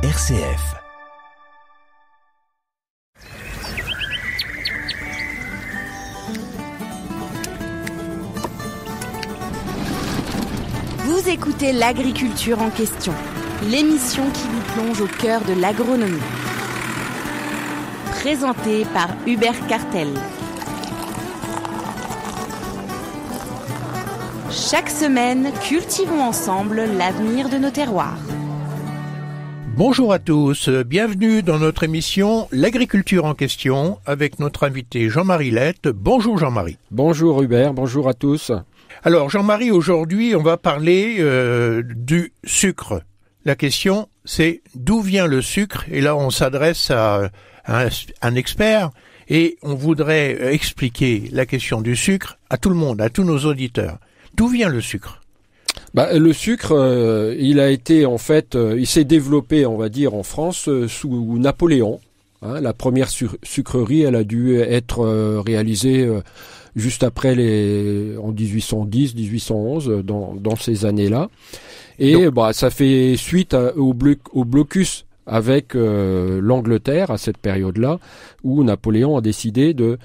RCF. Vous écoutez l'agriculture en question, l'émission qui vous plonge au cœur de l'agronomie. Présentée par Hubert Cartel. Chaque semaine, cultivons ensemble l'avenir de nos terroirs. Bonjour à tous, bienvenue dans notre émission L'agriculture en question avec notre invité Jean-Marie Lette. Bonjour Jean-Marie. Bonjour Hubert, bonjour à tous. Alors Jean-Marie, aujourd'hui on va parler du sucre. La question c'est d'où vient le sucre, et là on s'adresse à un expert et on voudrait expliquer la question du sucre à tout le monde, à tous nos auditeurs. D'où vient le sucre ? Le sucre, il s'est développé, on va dire, en France sous Napoléon. La première sucrerie, elle a dû être réalisée juste après en 1810, 1811, dans ces années-là. Et ça fait suite au blocus avec l'Angleterre à cette période-là, où Napoléon a décidé de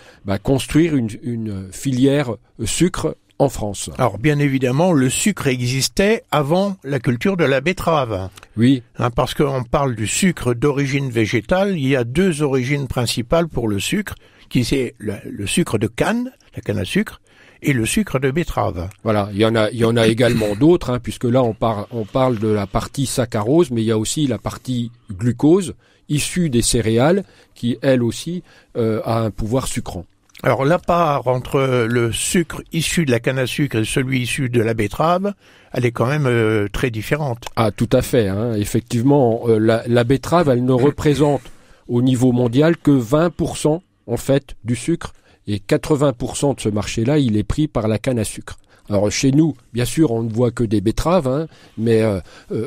construire une filière sucre en France. Alors bien évidemment, le sucre existait avant la culture de la betterave. Oui. Parce qu'on parle du sucre d'origine végétale, il y a deux origines principales pour le sucre, qui c'est le sucre de canne, la canne à sucre, et le sucre de betterave. Voilà, il y en a également d'autres, puisque là on parle de la partie saccharose, mais il y a aussi la partie glucose, issue des céréales, qui elle aussi a un pouvoir sucrant. Alors la part entre le sucre issu de la canne à sucre et celui issu de la betterave, elle est quand même très différente. Ah, tout à fait. Effectivement, la betterave, elle ne représente au niveau mondial que 20% en fait du sucre, et 80% de ce marché-là, il est pris par la canne à sucre. Alors chez nous, bien sûr, on ne voit que des betteraves, mais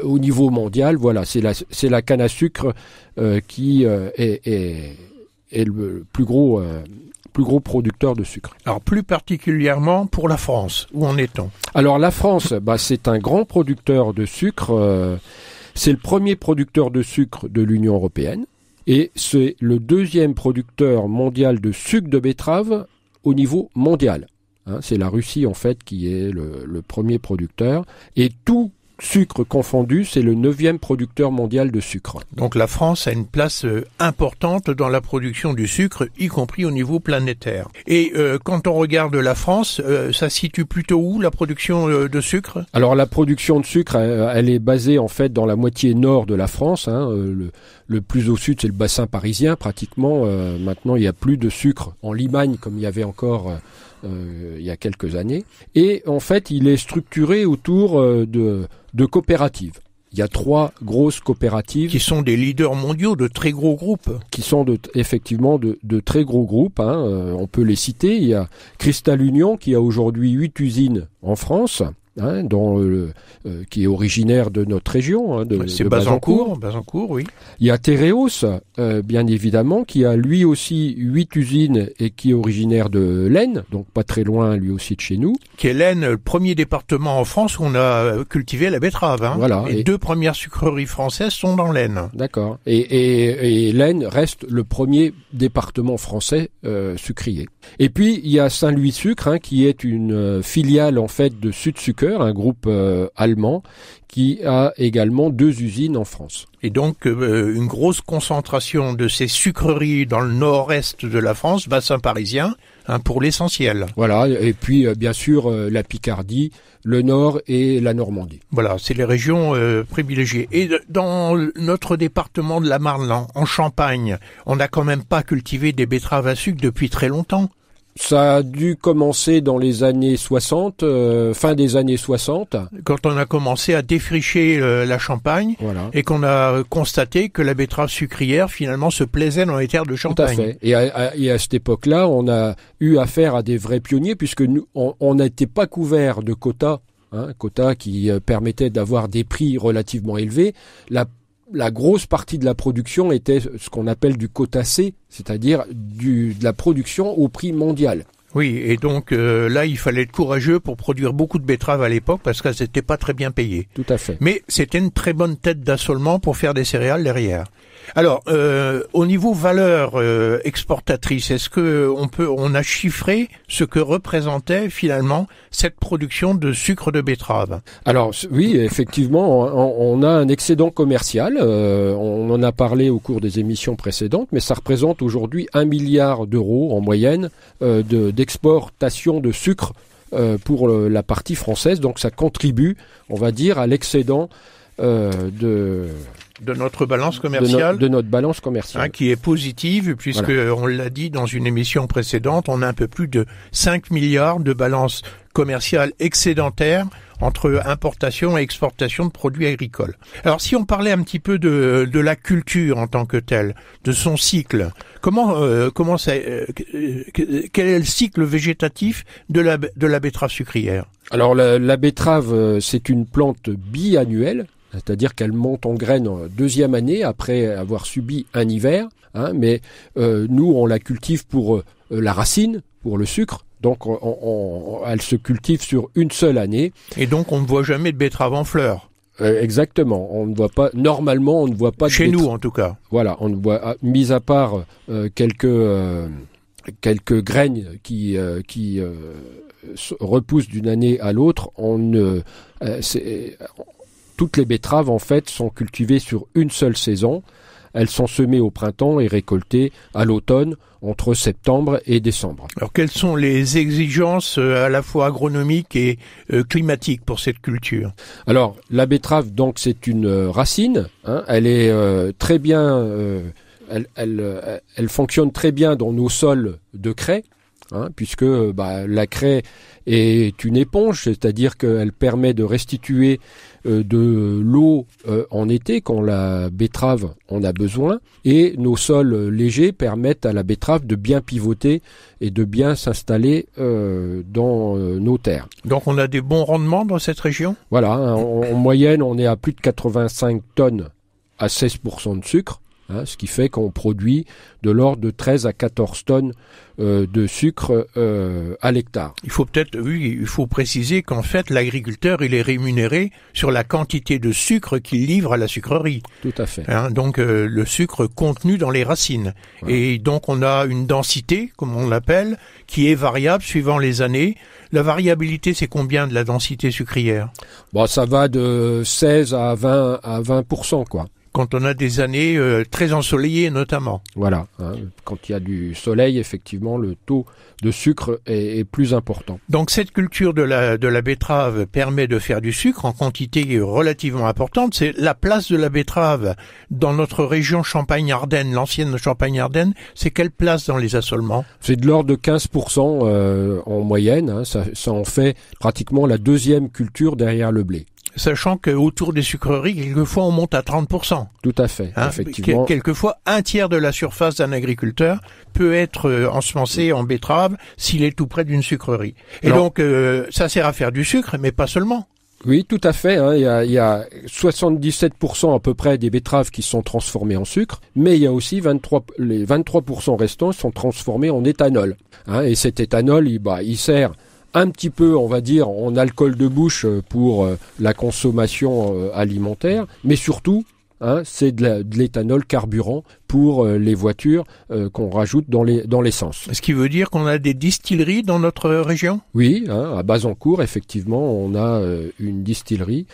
au niveau mondial, voilà, c'est la canne à sucre qui est le plus gros producteur de sucre. Alors plus particulièrement pour la France, où en est-on ? Alors la France, c'est un grand producteur de sucre, c'est le premier producteur de sucre de l'Union européenne, et c'est le deuxième producteur mondial de sucre de betterave au niveau mondial. C'est la Russie en fait qui est le premier producteur, et tout sucre confondu, c'est le 9e producteur mondial de sucre. Donc la France a une place importante dans la production du sucre, y compris au niveau planétaire. Et quand on regarde la France, ça situe plutôt où la production de sucre ? Alors la production de sucre, elle est basée en fait dans la moitié nord de la France. Le plus au sud, c'est le bassin parisien pratiquement. Maintenant, il n'y a plus de sucre en Limagne comme il y avait encore il y a quelques années. Et en fait, il est structuré autour de coopératives. Il y a 3 grosses coopératives. Qui sont des leaders mondiaux de très gros groupes. Qui sont effectivement de très gros groupes. On peut les citer. Il y a Cristal Union qui a aujourd'hui 8 usines en France. Qui est originaire de notre région, c'est de Bazancourt, oui. Il y a Tereos, bien évidemment, qui a lui aussi 8 usines et qui est originaire de l'Aisne, donc pas très loin lui aussi de chez nous. Qui est l'Aisne, le premier département en France où on a cultivé la betterave. Voilà. Les 2 premières sucreries françaises sont dans l'Aisne. D'accord. Et l'Aisne reste le premier département français sucrier. Et puis il y a Saint-Louis Sucre, qui est une filiale en fait de Sud Sucre, un groupe allemand qui a également 2 usines en France. Et donc une grosse concentration de ces sucreries dans le nord-est de la France, bassin parisien, pour l'essentiel. Voilà, et puis bien sûr la Picardie, le Nord et la Normandie. Voilà, c'est les régions privilégiées. Et dans notre département de la Marne, en Champagne, on n'a quand même pas cultivé des betteraves à sucre depuis très longtemps. Ça a dû commencer dans les années 60, fin des années 60. Quand on a commencé à défricher la Champagne, voilà. Et qu'on a constaté que la betterave sucrière finalement se plaisait dans les terres de Champagne. Tout à fait. Et à cette époque-là, on a eu affaire à des vrais pionniers puisque nous, on n'était pas couvert de quotas, quotas qui permettaient d'avoir des prix relativement élevés. La grosse partie de la production était ce qu'on appelle du quota C, c'est-à-dire de la production au prix mondial. Oui, et donc là, il fallait être courageux pour produire beaucoup de betteraves à l'époque parce qu'elles n'étaient pas très bien payées. Tout à fait. Mais c'était une très bonne tête d'assolement pour faire des céréales derrière. Alors, au niveau valeur exportatrice, est-ce que on a chiffré ce que représentait finalement cette production de sucre de betterave? Alors oui, effectivement, on a un excédent commercial. On en a parlé au cours des émissions précédentes, mais ça représente aujourd'hui 1 milliard d'euros en moyenne d'exportation de sucre pour la partie française. Donc ça contribue, on va dire, à l'excédent de notre balance commerciale, de notre balance commerciale, qui est positive, puisque on l'a dit dans une émission précédente, on a un peu plus de 5 milliards de balance commerciale excédentaire entre importation et exportation de produits agricoles. Alors si on parlait un petit peu de la culture en tant que telle, de son cycle, comment ça, quel est le cycle végétatif de la betterave sucrière? Alors la betterave, c'est une plante biannuelle. C'est-à-dire qu'elle monte en graines en deuxième année après avoir subi un hiver. Mais nous, on la cultive pour la racine, pour le sucre. Donc, elle se cultive sur une seule année. Et donc, on ne voit jamais de betterave en fleurs. Exactement. On ne voit pas. Normalement, on ne voit pas. Chez nous, en tout cas. Voilà, on ne voit, mis à part quelques graines qui repoussent d'une année à l'autre. Toutes les betteraves, en fait, sont cultivées sur une seule saison. Elles sont semées au printemps et récoltées à l'automne, entre septembre et décembre. Alors, quelles sont les exigences à la fois agronomiques et climatiques pour cette culture? Alors, la betterave, donc, c'est une racine. Elle est très bien... elle fonctionne très bien dans nos sols de craie, puisque la craie est une éponge, c'est-à-dire qu'elle permet de restituer de l'eau en été quand la betterave en a besoin, et nos sols légers permettent à la betterave de bien pivoter et de bien s'installer dans nos terres. Donc on a des bons rendements dans cette région? Voilà, en moyenne on est à plus de 85 tonnes à 16% de sucre. Ce qui fait qu'on produit de l'ordre de 13 à 14 tonnes de sucre à l'hectare. Il faut préciser qu'en fait, l'agriculteur, il est rémunéré sur la quantité de sucre qu'il livre à la sucrerie. Tout à fait. Donc, le sucre contenu dans les racines. Ouais. Et donc, on a une densité, comme on l'appelle, qui est variable suivant les années. La variabilité, c'est combien de la densité sucrière? Ça va de 16 à 20%, quoi. Quand on a des années très ensoleillées notamment. Voilà, quand il y a du soleil, effectivement, le taux de sucre est plus important. Donc cette culture de la betterave permet de faire du sucre en quantité relativement importante. C'est la place de la betterave dans notre région Champagne-Ardenne, l'ancienne Champagne-Ardenne. C'est quelle place dans les assolements? C'est de l'ordre de 15% en moyenne. Ça en fait pratiquement la deuxième culture derrière le blé. Sachant qu'autour des sucreries, quelquefois, on monte à 30%. Tout à fait, effectivement. Quelquefois, un tiers de la surface d'un agriculteur peut être ensemencé en betterave s'il est tout près d'une sucrerie. Et donc, ça sert à faire du sucre, mais pas seulement. Oui, tout à fait. Il y a 77% à peu près des betteraves qui sont transformées en sucre, mais il y a aussi les 23% restants sont transformés en éthanol. Et cet éthanol, il sert un petit peu, on va dire, en alcool de bouche pour la consommation alimentaire, mais surtout, c'est de l'éthanol carburant pour les voitures qu'on rajoute dans l'essence. Ce qui veut dire qu'on a des distilleries dans notre région? Oui, à Bazancourt, effectivement, on a une distillerie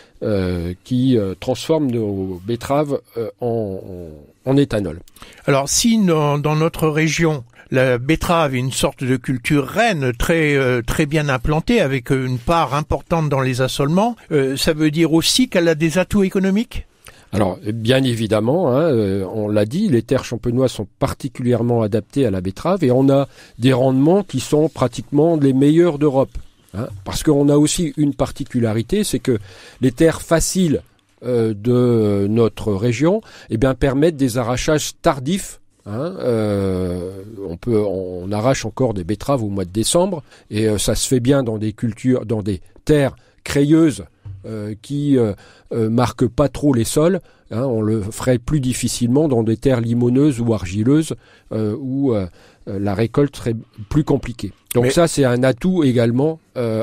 qui transforme nos betteraves en éthanol. Alors, si dans notre région, la betterave est une sorte de culture reine très bien implantée avec une part importante dans les assolements, ça veut dire aussi qu'elle a des atouts économiques? Alors, bien évidemment, on l'a dit, les terres champenoises sont particulièrement adaptées à la betterave et on a des rendements qui sont pratiquement les meilleurs d'Europe. Parce qu'on a aussi une particularité, c'est que les terres faciles de notre région permettent des arrachages tardifs. On arrache encore des betteraves au mois de décembre et ça se fait bien dans des terres crayeuses qui marquent pas trop les sols. On le ferait plus difficilement dans des terres limoneuses ou argileuses où la récolte serait plus compliquée. Donc ça, c'est un atout également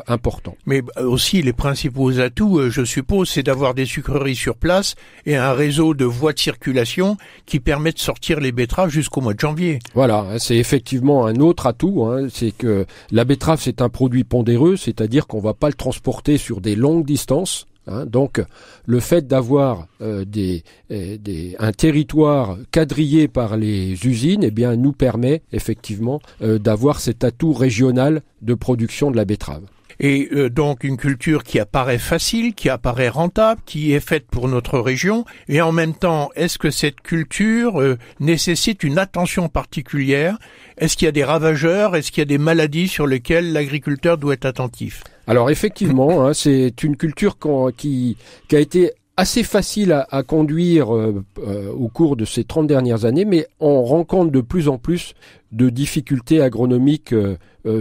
important. Mais aussi, les principaux atouts, je suppose, c'est d'avoir des sucreries sur place et un réseau de voies de circulation qui permet de sortir les betteraves jusqu'au mois de janvier. Voilà, c'est effectivement un autre atout, c'est que la betterave, c'est un produit pondéreux, c'est-à-dire qu'on va pas le transporter sur des longues distances. Donc, le fait d'avoir un territoire quadrillé par les usines, eh bien, nous permet effectivement d'avoir cet atout régional de production de la betterave. Et donc une culture qui apparaît facile, qui apparaît rentable, qui est faite pour notre région. Et en même temps, est-ce que cette culture nécessite une attention particulière? Est-ce qu'il y a des ravageurs? Est-ce qu'il y a des maladies sur lesquelles l'agriculteur doit être attentif? Alors effectivement, c'est une culture qui a été assez facile à conduire au cours de ces 30 dernières années, mais on rencontre de plus en plus de difficultés agronomiques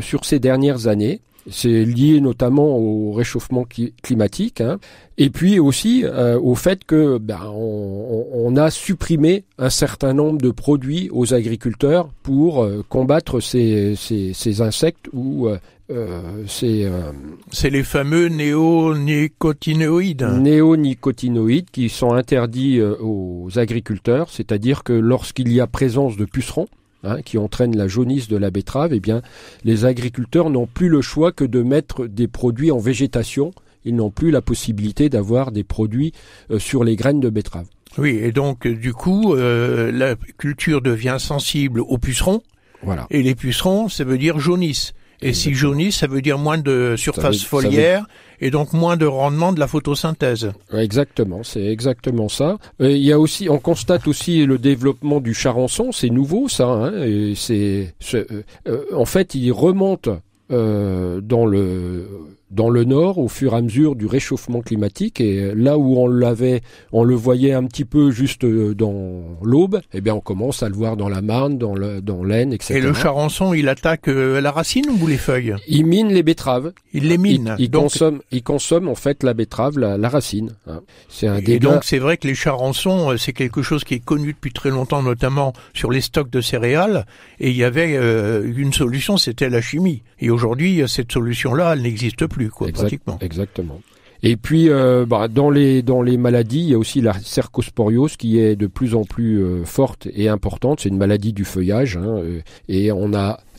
sur ces dernières années. C'est lié notamment au réchauffement climatique, et puis aussi au fait que on a supprimé un certain nombre de produits aux agriculteurs pour combattre ces insectes ou c'est les fameux néonicotinoïdes. Néonicotinoïdes qui sont interdits aux agriculteurs, c'est-à-dire que lorsqu'il y a présence de pucerons, qui entraîne la jaunisse de la betterave, eh bien, les agriculteurs n'ont plus le choix que de mettre des produits en végétation. Ils n'ont plus la possibilité d'avoir des produits sur les graines de betterave. Oui, et donc, du coup, la culture devient sensible aux pucerons. Voilà. Et les pucerons, ça veut dire jaunisse. Et si jaunisse, ça veut dire moins de surface foliaire et donc moins de rendement de la photosynthèse. Exactement, c'est exactement ça. Il y a aussi, on constate aussi le développement du charançon, c'est nouveau ça. Et en fait, il remonte dans le nord au fur et à mesure du réchauffement climatique, et là où on le voyait un petit peu juste dans l'Aube, eh bien on commence à le voir dans la Marne, dans l'Aisne, etc. Et le charançon, il attaque la racine ou les feuilles? Il mine les betteraves. Il les mine. Il consomme en fait la betterave, la racine. C'est un dégât. Et donc c'est vrai que les charançons, c'est quelque chose qui est connu depuis très longtemps, notamment sur les stocks de céréales. Et il y avait une solution, c'était la chimie. Et aujourd'hui, cette solution-là, elle n'existe plus, pratiquement. Exactement. Et puis, dans les maladies, il y a aussi la cercosporiose qui est de plus en plus forte et importante. C'est une maladie du feuillage, et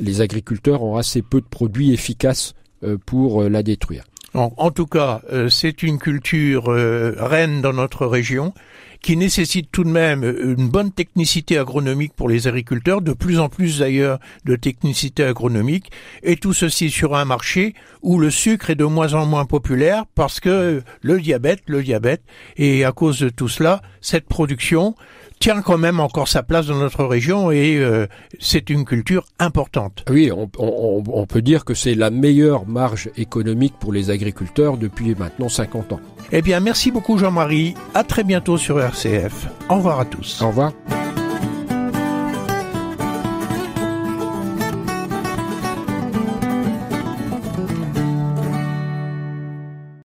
les agriculteurs ont assez peu de produits efficaces pour la détruire. En tout cas, c'est une culture reine dans notre région, qui nécessite tout de même une bonne technicité agronomique pour les agriculteurs, de plus en plus d'ailleurs de technicité agronomique, et tout ceci sur un marché où le sucre est de moins en moins populaire parce que le diabète, et à cause de tout cela, cette production tient quand même encore sa place dans notre région, et c'est une culture importante. Oui, on peut dire que c'est la meilleure marge économique pour les agriculteurs depuis maintenant 50 ans. Eh bien, merci beaucoup Jean-Marie. À très bientôt sur RCF. Au revoir à tous. Au revoir.